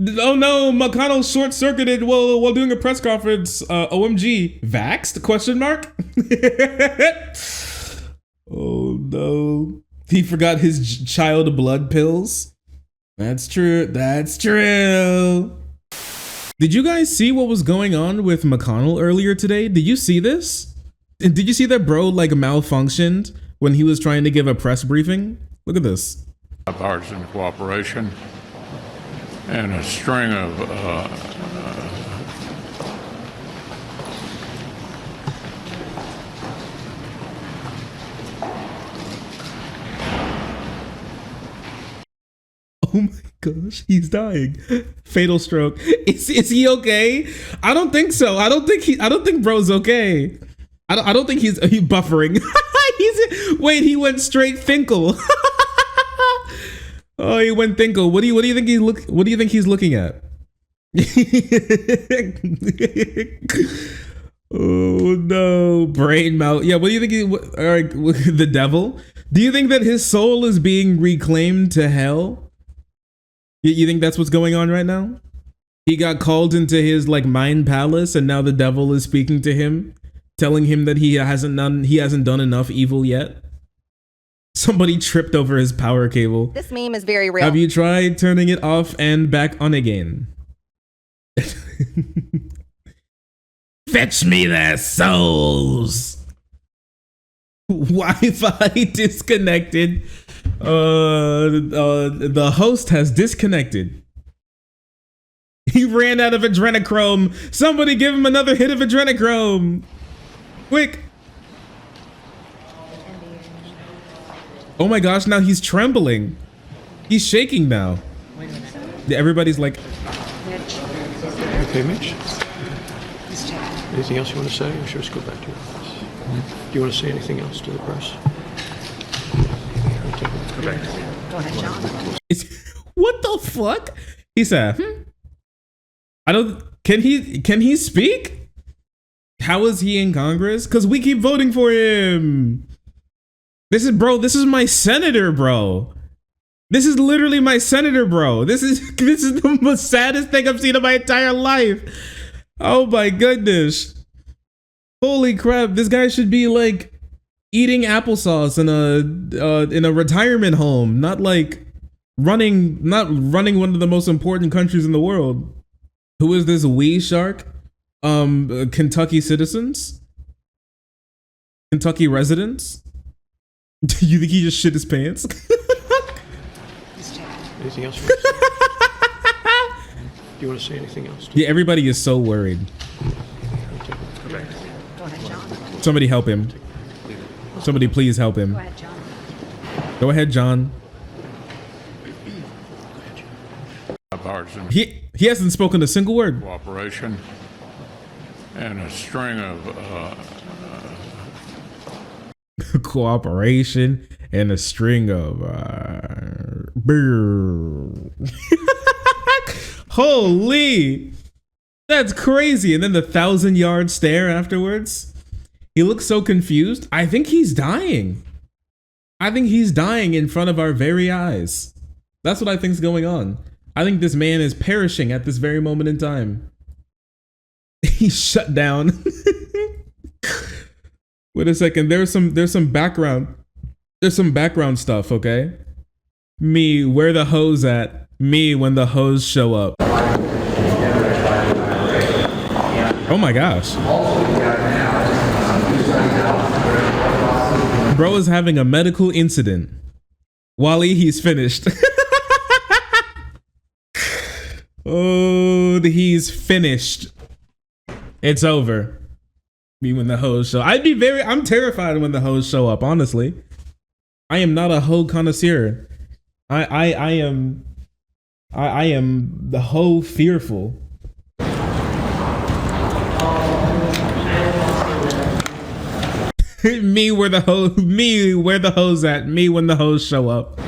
Oh no, McConnell short-circuited while doing a press conference. OMG, vaxxed? Question mark. Oh no, he forgot his child blood pills. That's true. That's true. Did you guys see what was going on with McConnell earlier today? Did you see this? Did you see that bro like malfunctioned when he was trying to give a press briefing? Look at this. Bipartisan cooperation and a string of Oh my gosh, he's dying. Fatal stroke. Is he okay? I don't think so. I don't think bro's okay. I don't think he's buffering. Wait, he went straight Thinkle. Oh, he went Thinkle. What do you think he's looking at? Oh no, brain melt. Yeah, what do you think all right, the devil? Do you think that his soul is being reclaimed to hell? You think that's what's going on right now? He got called into his like mind palace, and now the devil is speaking to him, telling him that he hasn't done enough evil yet. Somebody tripped over his power cable. This meme is very real. Have you tried turning it off and back on again? Fetch me their souls. Wi-Fi disconnected. The host has disconnected. He ran out of adrenochrome. Somebody give him another hit of adrenochrome. Quick. Oh my gosh, now he's trembling. He's shaking now. Everybody's like, okay, Mitch. Anything else you want to say, or should we just go back to your office? Do you want to say anything else to the press? Go ahead, John. what the fuck? He said, can he speak? How is he in Congress? Because we keep voting for him. This is my senator, bro. This is literally my senator, bro. This is the most saddest thing I've seen in my entire life. Oh my goodness. Holy crap. This guy should be like eating applesauce in a retirement home, not running one of the most important countries in the world. Who is this wee shark? Kentucky citizens? Kentucky residents? Do you think he just shit his pants? Anything else? Do you want to say anything else? Yeah, everybody is so worried. Go ahead, John. Somebody help him. Somebody please help him. Go ahead, John. Go ahead, John. bipartisan He hasn't spoken a single word. cooperation and a string of Cooperation and a string of holy, that's crazy. And then the 1,000-yard stare afterwards. He looks so confused. I think he's dying. I think he's dying in front of our very eyes. That's what I think's going on. I think this man is perishing at this very moment in time. He's shut down. Wait a second. There's some background stuff, okay? Me, where the hose at? Me when the hose show up. Oh my gosh. Bro is having a medical incident. Wally, he's finished. Oh, he's finished. It's over. Me when the hoes show. I'm terrified when the hoes show up, honestly. I am not a hoe connoisseur. I am the hoe fearful. Me where the hoes at. Me when the hoes show up.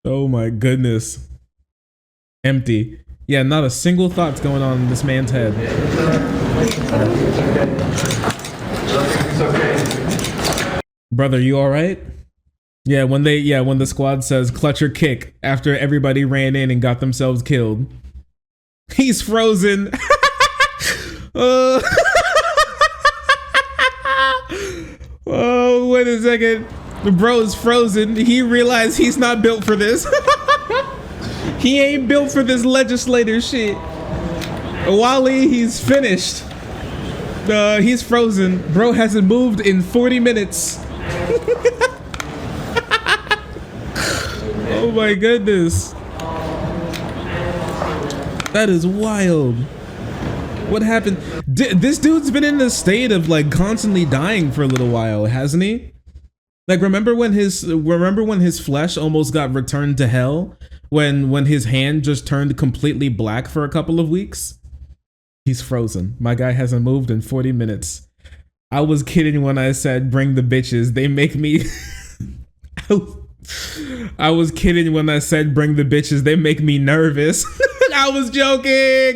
Oh my goodness. Empty. Yeah, not a single thought's going on in this man's head. Brother, you all right? Yeah, when the squad says clutch or kick after everybody ran in and got themselves killed. He's frozen. uh, oh, wait a second. The bro is frozen. He realized he's not built for this. He ain't built for this legislator shit. Wally, he's finished. He's frozen. Bro hasn't moved in 40 minutes. Oh my goodness. That is wild. What happened? This dude's been in a state of like constantly dying for a little while, hasn't he? Like remember when his flesh almost got returned to hell when his hand just turned completely black for a couple of weeks? He's frozen. My guy hasn't moved in 40 minutes. I was kidding when I said bring the bitches. They make me I was kidding when I said bring the bitches. They make me nervous. I was joking.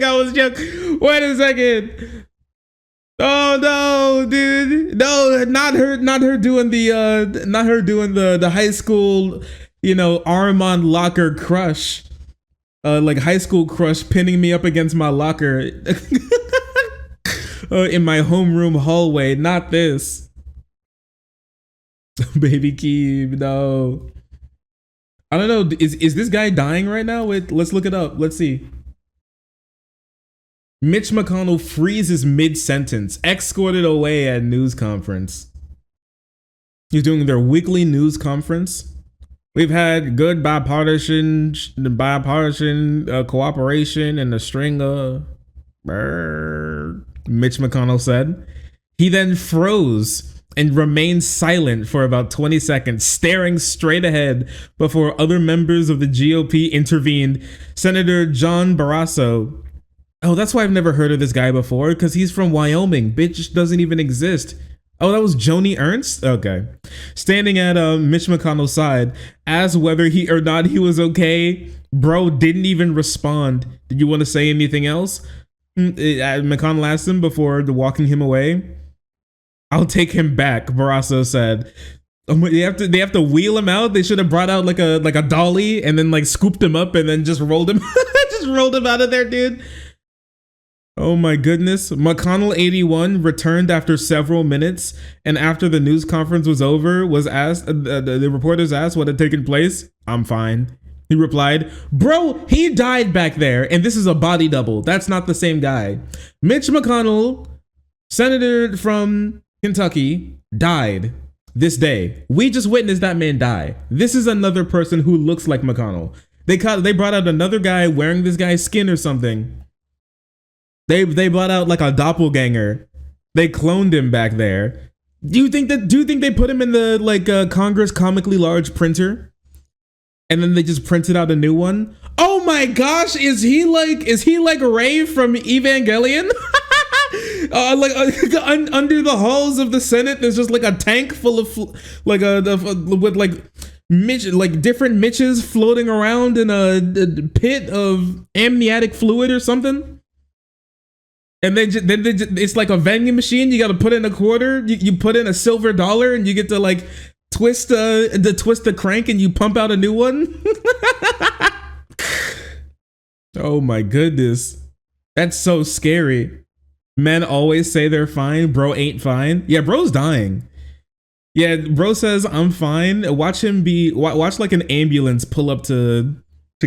Wait a second. Oh no, dude. No, not her doing the high school, arm on locker crush. Like high school crush pinning me up against my locker in my homeroom hallway. Not this. Baby Keem, no. I don't know. Is this guy dying right now? Wait, let's look it up. Let's see. Mitch McConnell freezes mid-sentence, escorted away at news conference. He's doing their weekly news conference. We've had good bipartisan cooperation and a string of Mitch McConnell said. He then froze and remained silent for about 20 seconds, staring straight ahead before other members of the GOP intervened. Senator John Barrasso. Oh, that's why I've never heard of this guy before, because he's from Wyoming. Bitch doesn't even exist. Oh, that was Joni Ernst? Okay. Standing at Mitch McConnell's side, asked whether he or not he was okay. Bro didn't even respond. Did you want to say anything else? McConnell asked him before walking him away. I'll take him back, Barrasso said. They have to wheel him out. They should have brought out like a dolly and then like scooped him up and then just rolled him out of there, dude. Oh my goodness. McConnell 81 returned after several minutes, and after the news conference was over, was asked the reporters asked what had taken place. I'm fine. He replied, bro, he died back there, and this is a body double. That's not the same guy. Mitch McConnell, senator from Kentucky, died this day. We just witnessed that man die. This is another person who looks like McConnell. They brought out another guy wearing this guy's skin or something. They brought out like a doppelganger. They cloned him back there. Do you think they put him in the Congress comically large printer? And then they just printed out a new one? Oh my gosh, is he like Ray from Evangelion? Under the halls of the Senate, there's just like a tank full of with different Mitches floating around in a pit of amniotic fluid or something. And then it's like a vending machine. You got to put in a quarter. You put in a silver dollar, and you get to like twist the crank, and you pump out a new one. Oh my goodness, that's so scary. Men always say they're fine. Bro ain't fine. Yeah, bro's dying. Yeah, bro says I'm fine. Watch like an ambulance pull up to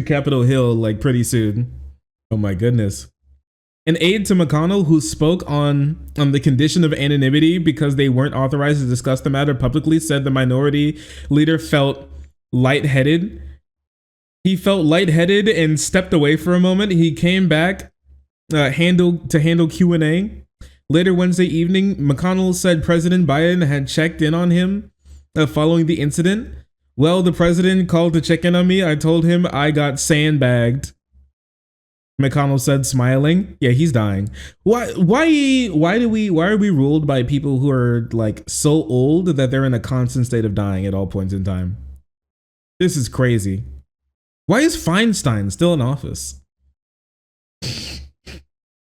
Capitol Hill like pretty soon. Oh my goodness. An aide to McConnell who spoke on the condition of anonymity because they weren't authorized to discuss the matter publicly said the minority leader felt lightheaded. He felt lightheaded and stepped away for a moment. He came back handle Q&A. Later Wednesday evening, McConnell said President Biden had checked in on him following the incident. Well, the president called to check in on me. I told him I got sandbagged. McConnell said, smiling. Yeah, he's dying. Why are we ruled by people who are like so old that they're in a constant state of dying at all points in time? This is crazy. Why is Feinstein still in office?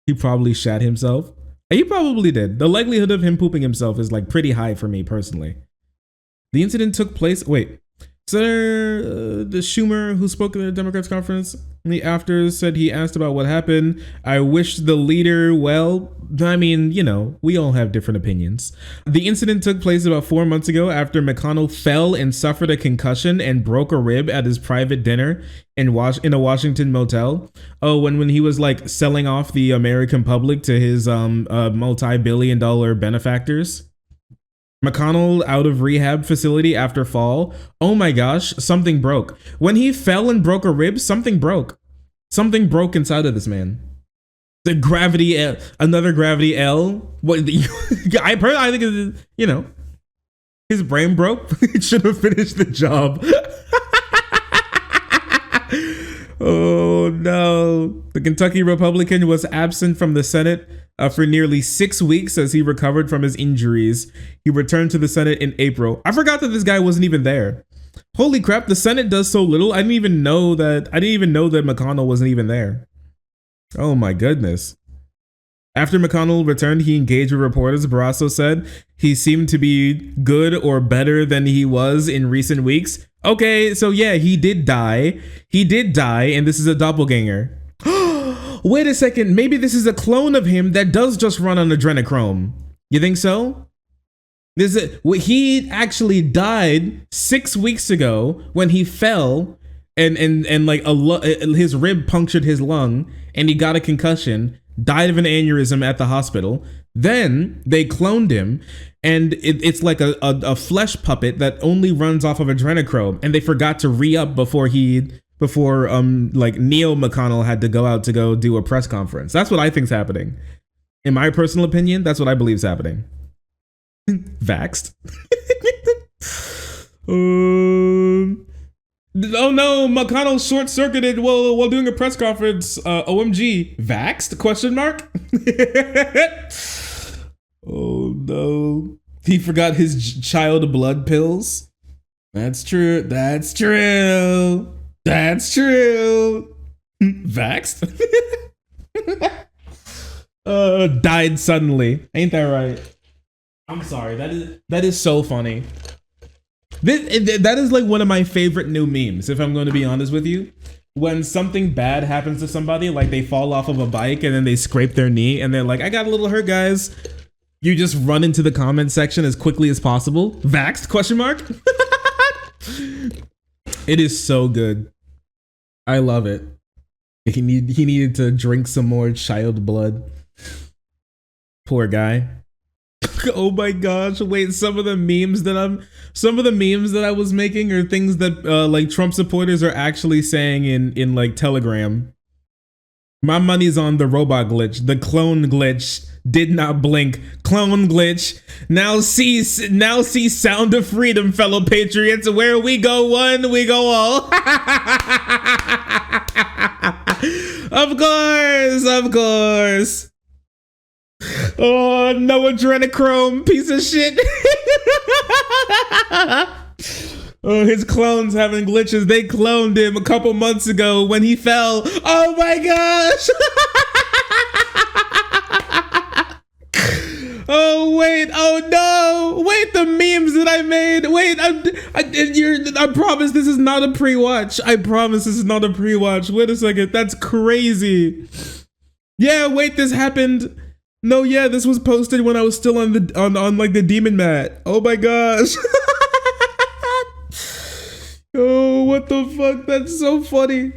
He probably shat himself. He probably did. The likelihood of him pooping himself is like pretty high for me personally. The incident took place. Wait, Senator the Schumer, who spoke at the Democrats conference after, said he asked about what happened. I wish the leader well. I mean, you know, we all have different opinions. The incident took place about 4 months ago after McConnell fell and suffered a concussion and broke a rib at his private dinner in a Washington motel. Oh, when he was like selling off the American public to his multi-billion-dollar benefactors. McConnell out of rehab facility after fall. Oh my gosh, something broke. When he fell and broke a rib, something broke. Something broke inside of this man. The gravity, another gravity L. What? I think, you know, his brain broke. It should have finished the job. Oh no. The Kentucky Republican was absent from the Senate for nearly 6 weeks as he recovered from his injuries. He returned to the Senate in April. I forgot that this guy wasn't even there. Holy crap, the Senate does so little. I didn't even know that McConnell wasn't even there. Oh my goodness. After McConnell returned, he engaged with reporters. Barrasso said he seemed to be good or better than he was in recent weeks. Okay, so yeah, he did die. He did die, and this is a doppelganger. Wait a second, maybe this is a clone of him that does just run on adrenochrome. You think so? He actually died 6 weeks ago when he fell and like his rib punctured his lung and he got a concussion, died of an aneurysm at the hospital. Then they cloned him and it's like a flesh puppet that only runs off of adrenochrome, and they forgot to re-up before like Neil McConnell had to go out to go do a press conference. That's what I think's happening. In my personal opinion, that's what I believe is happening. Vaxxed. Oh no, McConnell short-circuited while doing a press conference. OMG, vaxxed? Question mark? Oh no. He forgot his child blood pills. That's true. That's true. That's true. Vaxxed? Died suddenly. Ain't that right? I'm sorry. That is so funny. That is like one of my favorite new memes, if I'm going to be honest with you. When something bad happens to somebody, like they fall off of a bike and then they scrape their knee and they're like, I got a little hurt, guys. You just run into the comment section as quickly as possible. Vaxxed? Question mark? It is so good. I love it. He needed to drink some more child blood. Poor guy. Oh my gosh, wait, some of the memes that I was making are things that like Trump supporters are actually saying in like Telegram. My money's on the robot glitch, the clone glitch, did not blink, clone glitch. Now see sound of freedom, fellow patriots. Where we go one, we go all. Of course. Oh, no adrenochrome, piece of shit. Oh, his clone's having glitches. They cloned him a couple months ago when he fell. Oh my gosh. Oh wait, oh no. Wait, the memes that I made. Wait, I promise this is not a pre-watch. I promise this is not a pre-watch. Wait a second, that's crazy. Yeah, wait, this happened. No, yeah, this was posted when I was still on like the demon mat. Oh my gosh. Oh, what the fuck? That's so funny.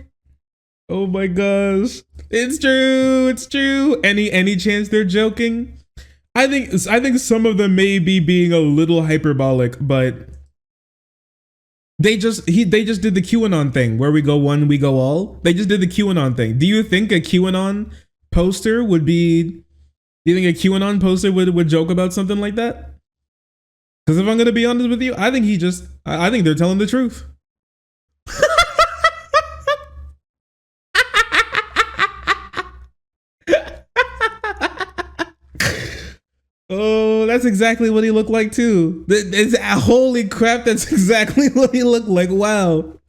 Oh my gosh. It's true. Any chance they're joking? I think some of them may be being a little hyperbolic, but they just did the QAnon thing where we go one, we go all. They just did the QAnon thing. Do you think a QAnon poster would be? Do you think a QAnon poster would joke about something like that? Because if I'm gonna be honest with you, I think they're telling the truth. Oh, that's exactly what he looked like too. Holy crap, that's exactly what he looked like. Wow.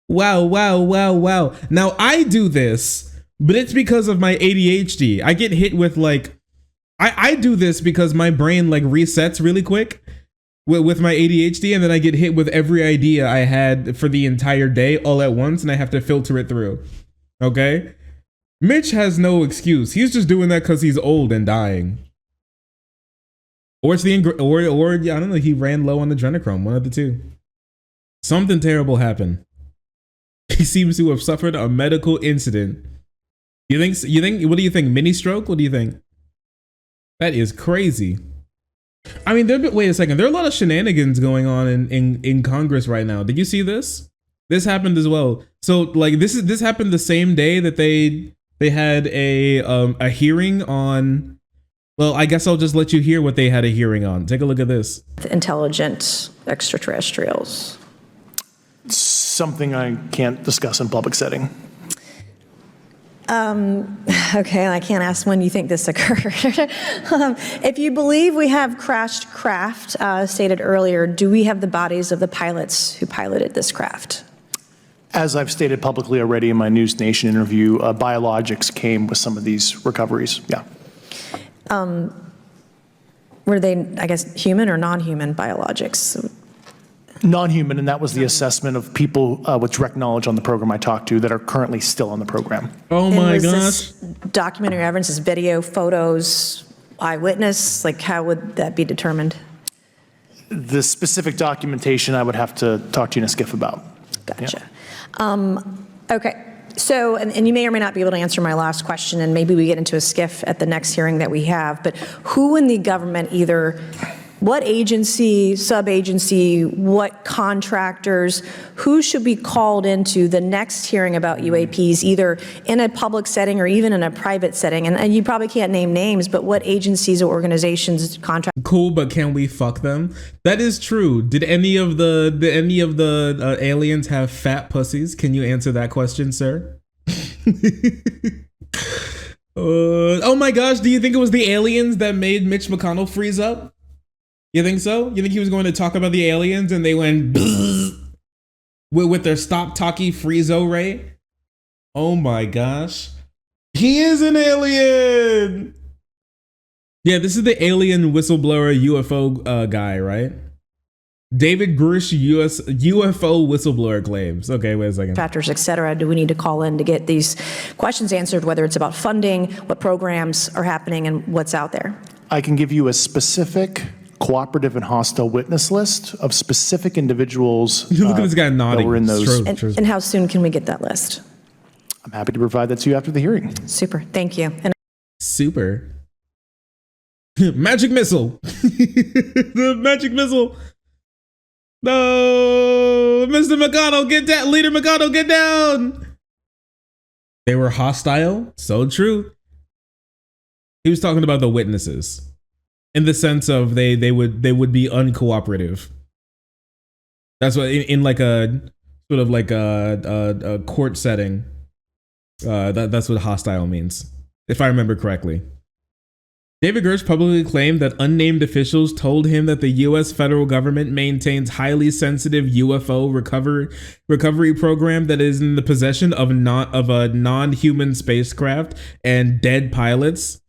Now I do this, but it's because of my ADHD. I get hit with like, I do this because my brain like resets really quick. with my ADHD, and then I get hit with every idea I had for the entire day all at once, and I have to filter it through. Okay? Mitch has no excuse. He's just doing that because he's old and dying. Or it's or I don't know, he ran low on adrenochrome, one of the two. Something terrible happened. He seems to have suffered a medical incident. You think, what do you think? Mini stroke? What do you think? That is crazy. I mean, wait a second. There are a lot of shenanigans going on in Congress right now. Did you see this? This happened as well. So like this happened the same day that they had a hearing on. Well, I guess I'll just let you hear what they had a hearing on. Take a look at this. Intelligent extraterrestrials. Something I can't discuss in public setting. Okay, I can't ask when you think this occurred. If you believe we have crashed craft, stated earlier, do we have the bodies of the pilots who piloted this craft? As I've stated publicly already in my News Nation interview, biologics came with some of these recoveries. Yeah. Were they, I guess, human or non-human biologics? Non-human, and that was the assessment of people with direct knowledge on the program I talked to that are currently still on the program. Oh And my was gosh. this documentary evidence, is video, photos, eyewitness? Like, how would that be determined? The specific documentation I would have to talk to you in a skiff about. Gotcha. Okay. So, and you may or may not be able to answer my last question, and maybe we get into a skiff at the next hearing that we have, but who in the government, either what agency, sub-agency, what contractors, who should be called into the next hearing about UAPs, either in a public setting or even in a private setting? And you probably can't name names, but what agencies or organizations, contractors? Cool, but can we fuck them? That is true. Did any of the aliens have fat pussies? Can you answer that question, sir? Oh my gosh, do you think it was the aliens that made Mitch McConnell freeze up? You think so? You think he was going to talk about the aliens and they went with their stop talkie friezo ray? Oh my gosh. He is an alien! Yeah, this is the alien whistleblower UFO guy, right? David Grush UFO whistleblower claims. Okay, wait a second. Contractors, et cetera, do we need to call in to get these questions answered, whether it's about funding, what programs are happening, and what's out there? I can give you a specific cooperative and hostile witness list of specific individuals Look at this guy nodding. that were in those. True. And how soon can we get that list? I'm happy to provide that to you after the hearing. Super, thank you. And Super. Magic missile. The magic missile. No, Mr. McConnell, get down. Leader McConnell, get down. They were hostile. So true. He was talking about the witnesses in the sense of they would be uncooperative. That's what in like a sort of like a court setting. That's what hostile means, if I remember correctly. David Gersh publicly claimed that unnamed officials told him that the U.S. federal government maintains highly sensitive UFO recovery program that is in the possession of a non-human spacecraft and dead pilots.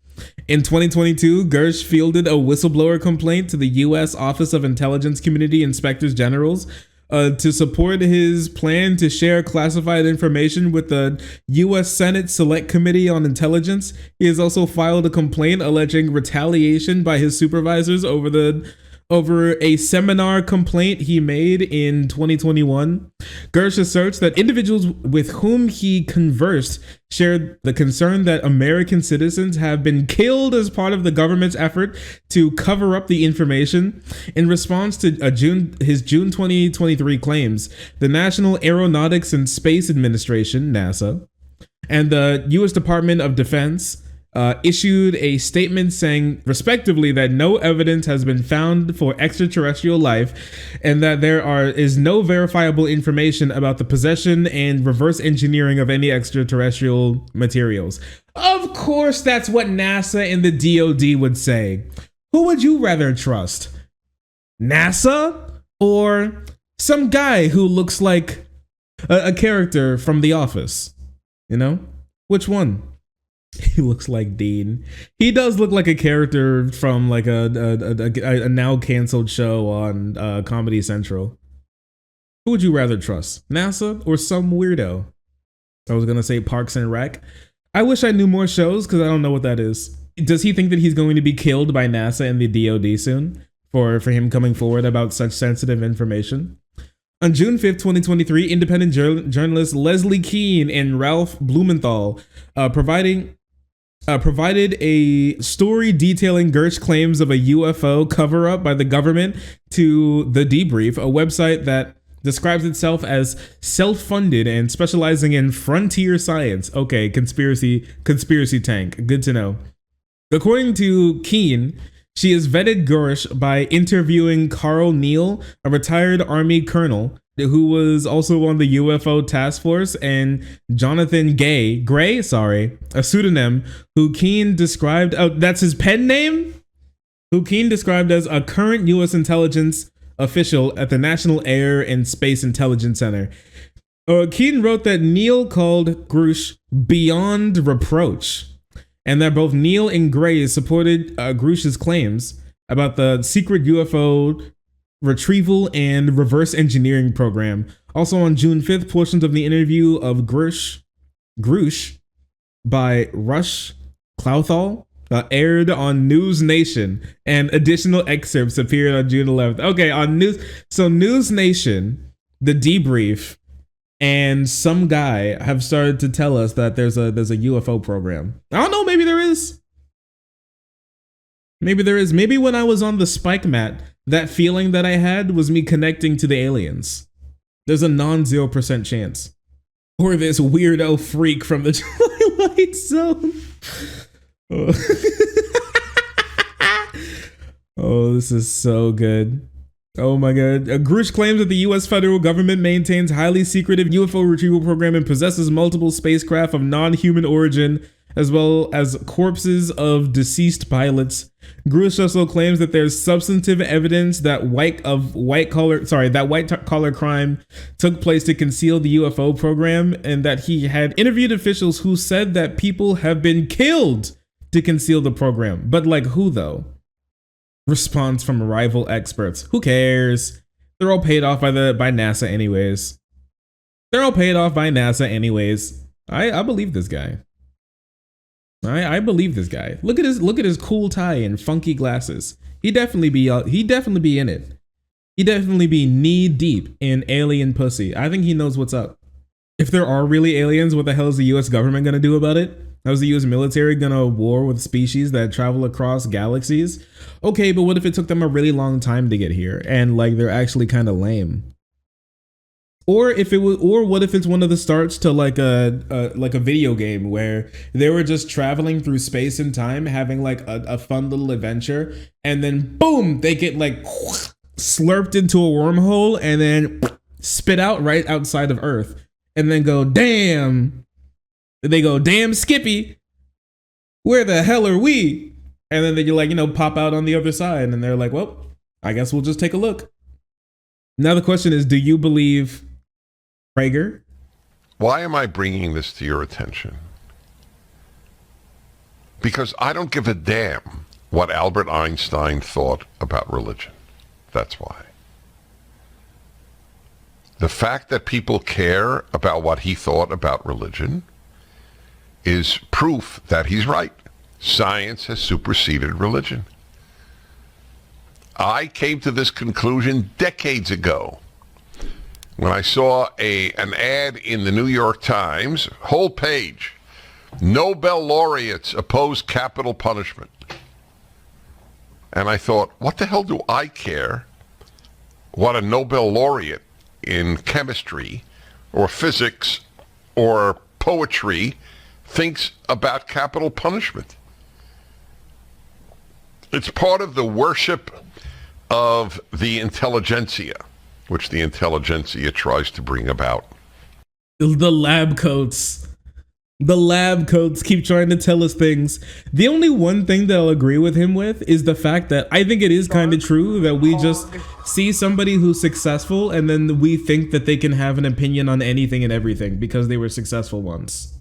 In 2022, Gersh fielded a whistleblower complaint to the U.S. Office of Intelligence Community Inspectors Generals to support his plan to share classified information with the U.S. Senate Select Committee on Intelligence. He has also filed a complaint alleging retaliation by his supervisors over a seminar complaint he made in 2021. Gersh asserts that individuals with whom he conversed shared the concern that American citizens have been killed as part of the government's effort to cover up the information. In response to his June 2023 claims, the National Aeronautics and Space Administration, NASA, and the U.S. Department of Defense issued a statement saying, respectively, that no evidence has been found for extraterrestrial life and that there is no verifiable information about the possession and reverse engineering of any extraterrestrial materials. Of course, that's what NASA and the DoD would say. Who would you rather trust? NASA or some guy who looks like a character from The Office? You know? Which one? He looks like Dean. He does look like a character from like a now canceled show on Comedy Central. Who would you rather trust, NASA or some weirdo? I was gonna say Parks and Rec. I wish I knew more shows because I don't know what that is. Does he think that he's going to be killed by NASA and the DoD soon for him coming forward about such sensitive information? On June 5th, 2023, independent journalists Leslie Keane and Ralph Blumenthal provided a story detailing Gersh claims of a UFO cover-up by the government to The Debrief, a website that describes itself as self-funded and specializing in frontier science. Okay, conspiracy tank. Good to know. According to Keane, she has vetted Gersh by interviewing Carl Neal, a retired Army colonel who was also on the UFO task force, and Jonathan Gray, a pseudonym who Keane described, that's his pen name? Who Keane described as a current U.S. intelligence official at the National Air and Space Intelligence Center. Keane wrote that Neal called Gersh beyond reproach, and that both Neal and Gray supported Gersh's claims about the secret UFO retrieval and reverse engineering program. Also on June 5th, portions of the interview of Gersh by Rush Clouthall aired on News Nation, and additional excerpts appeared on June 11th. Okay, on News Nation, The Debrief, and some guy have started to tell us that there's a UFO program. I don't know, maybe there is. Maybe when I was on the spike mat, that feeling that I had was me connecting to the aliens. There's a non-0% chance. Or this weirdo freak from the Twilight Zone. Oh, this is so good. Oh my god. Gersh claims that the US federal government maintains highly secretive UFO retrieval program and possesses multiple spacecraft of non-human origin, as well as corpses of deceased pilots. Gersh also claims that there's substantive evidence that white collar crime took place to conceal the UFO program, and that he had interviewed officials who said that people have been killed to conceal the program. But like who though? Response from rival experts. Who cares? They're all paid off by NASA anyways. I believe this guy. I believe this guy. Look at his cool tie and funky glasses. He definitely be in it. He definitely be knee deep in alien pussy. I think he knows what's up. If there are really aliens, what the hell is the US government gonna do about it? How's the US military gonna war with species that travel across galaxies? Okay, but what if it took them a really long time to get here and like they're actually kind of lame? Or what if it's one of the starts to like a video game where they were just traveling through space and time, having like a fun little adventure, and then boom, they get like slurped into a wormhole and then spit out right outside of Earth, and then go, damn. They go, damn Skippy, where the hell are we? And then they like, pop out on the other side, and they're like, well, I guess we'll just take a look. Now the question is, do you believe Prager? Why am I bringing this to your attention? Because I don't give a damn what Albert Einstein thought about religion. That's why. The fact that people care about what he thought about religion is proof that he's right. Science has superseded religion. I came to this conclusion decades ago when I saw an ad in the New York Times, whole page, Nobel laureates oppose capital punishment. And I thought, what the hell do I care what a Nobel laureate in chemistry or physics or poetry thinks about capital punishment? It's part of the worship of the intelligentsia, which the intelligentsia tries to bring about. The lab coats. The lab coats keep trying to tell us things. The only one thing that I'll agree with him with is the fact that I think it is kind of true that we just see somebody who's successful and then we think that they can have an opinion on anything and everything because they were successful once.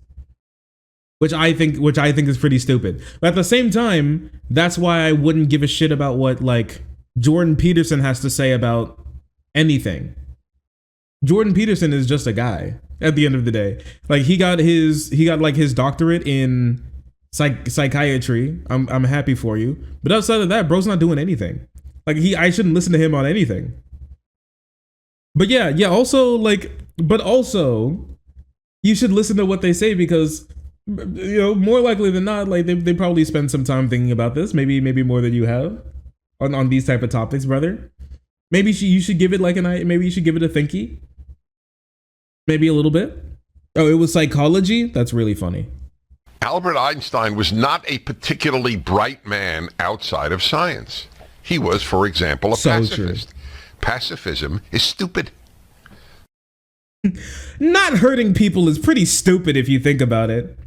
which I think is pretty stupid. But at the same time, that's why I wouldn't give a shit about what like Jordan Peterson has to say about anything. Jordan Peterson is just a guy at the end of the day. Like he got like his doctorate in psychiatry. I'm happy for you. But outside of that, bro's not doing anything. Like I shouldn't listen to him on anything. But yeah, also like, but also you should listen to what they say because, you know, more likely than not, like they probably spend some time thinking about this, maybe more than you have on these type of topics, brother. Maybe you should give it like maybe you should give it a thinky. Maybe a little bit. Oh, it was psychology? That's really funny. Albert Einstein was not a particularly bright man outside of science. He was, for example, a pacifist. True. Pacifism is stupid. Not hurting people is pretty stupid if you think about it.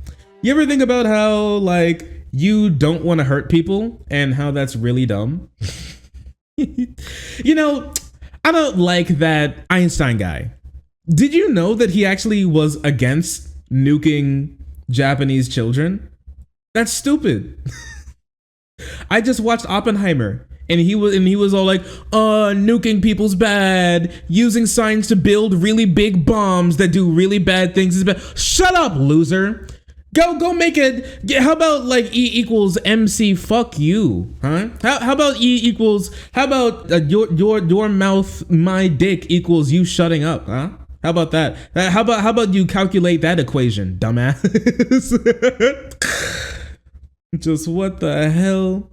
You ever think about how, like, you don't want to hurt people and how that's really dumb? You know, I don't like that Einstein guy. Did you know that he actually was against nuking Japanese children? That's stupid. I just watched Oppenheimer and he was all like, nuking people's bad, using science to build really big bombs that do really bad things is bad. Shut up, loser. Go make it. How about like E equals MC fuck you, huh? How about E equals, how about your mouth, my dick equals you shutting up, huh? How about that? How about you calculate that equation, dumbass? Just what the hell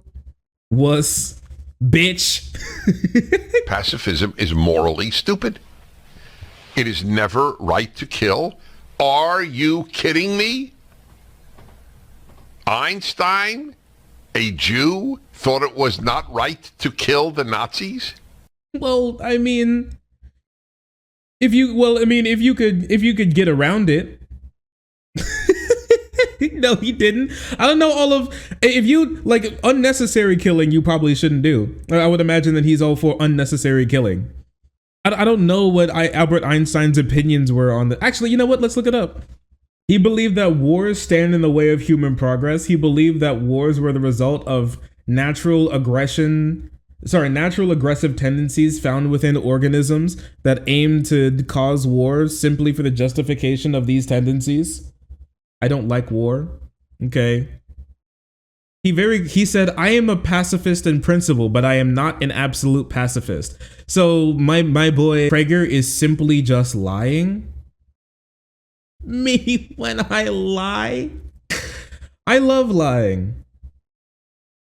was bitch? Pacifism is morally stupid. It is never right to kill. Are you kidding me? Einstein, a Jew, thought it was not right to kill the Nazis? Well, I mean, if you could get around it. No, he didn't. I don't know if you like unnecessary killing, you probably shouldn't do. I would imagine that he's all for unnecessary killing. I don't know what Albert Einstein's opinions were on the. Actually, you know what? Let's look it up. He believed that wars stand in the way of human progress. He believed that wars were the result of natural aggressive tendencies found within organisms that aim to cause wars simply for the justification of these tendencies. I don't like war. Okay. He said, I am a pacifist in principle, but I am not an absolute pacifist. So my boy Prager is simply just lying. Me when I lie? I love lying.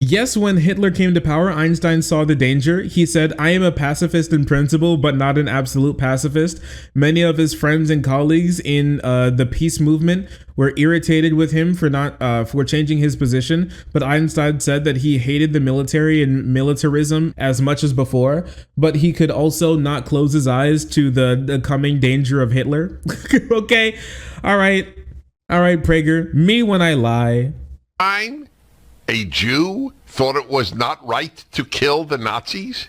Yes, when Hitler came to power, Einstein saw the danger. He said, I am a pacifist in principle, but not an absolute pacifist. Many of his friends and colleagues in the peace movement were irritated with him for changing his position. But Einstein said that he hated the military and militarism as much as before, but he could also not close his eyes to the coming danger of Hitler. Okay. All right, Prager. Me when I lie. A Jew thought it was not right to kill the Nazis?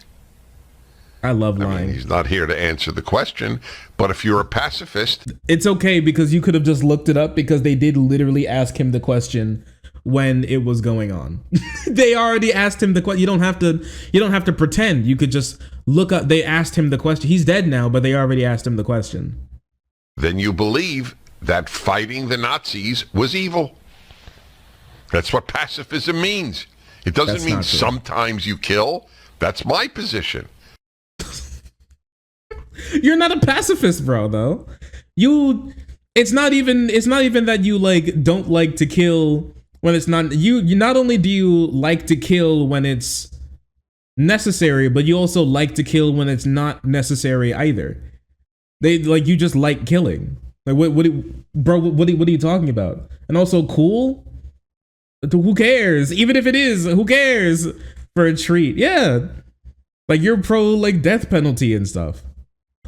I love lying. I mean, he's not here to answer the question, but if you're a pacifist... It's okay because you could have just looked it up because they did literally ask him the question when it was going on. They already asked him the question. You don't have to pretend. You could just look up. They asked him the question. He's dead now, but they already asked him the question. Then you believe that fighting the Nazis was evil. That's what pacifism means. It doesn't mean sometimes you kill. That's my position. You're not a pacifist, bro, though. It's not even that you like don't like to kill when it's not you not only do you like to kill when it's necessary, but you also like to kill when it's not necessary either. You just like killing. Like what are you talking about? And also cool? Who cares? Even if it is, who cares? For a treat. Yeah. Like you're pro like death penalty and stuff.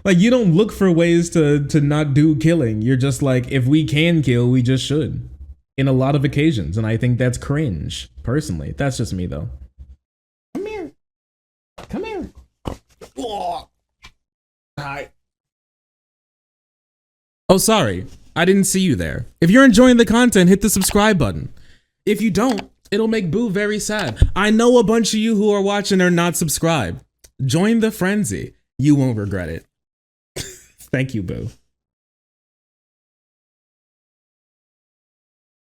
Like you don't look for ways to not do killing. You're just like, if we can kill, we just should. In a lot of occasions. And I think that's cringe, personally. That's just me though. Come here. Come here. Oh. Hi. Oh, sorry. I didn't see you there. If you're enjoying the content, hit the subscribe button. If you don't, it'll make Boo very sad. I know a bunch of you who are watching are not subscribed. Join the frenzy. You won't regret it. Thank you, Boo.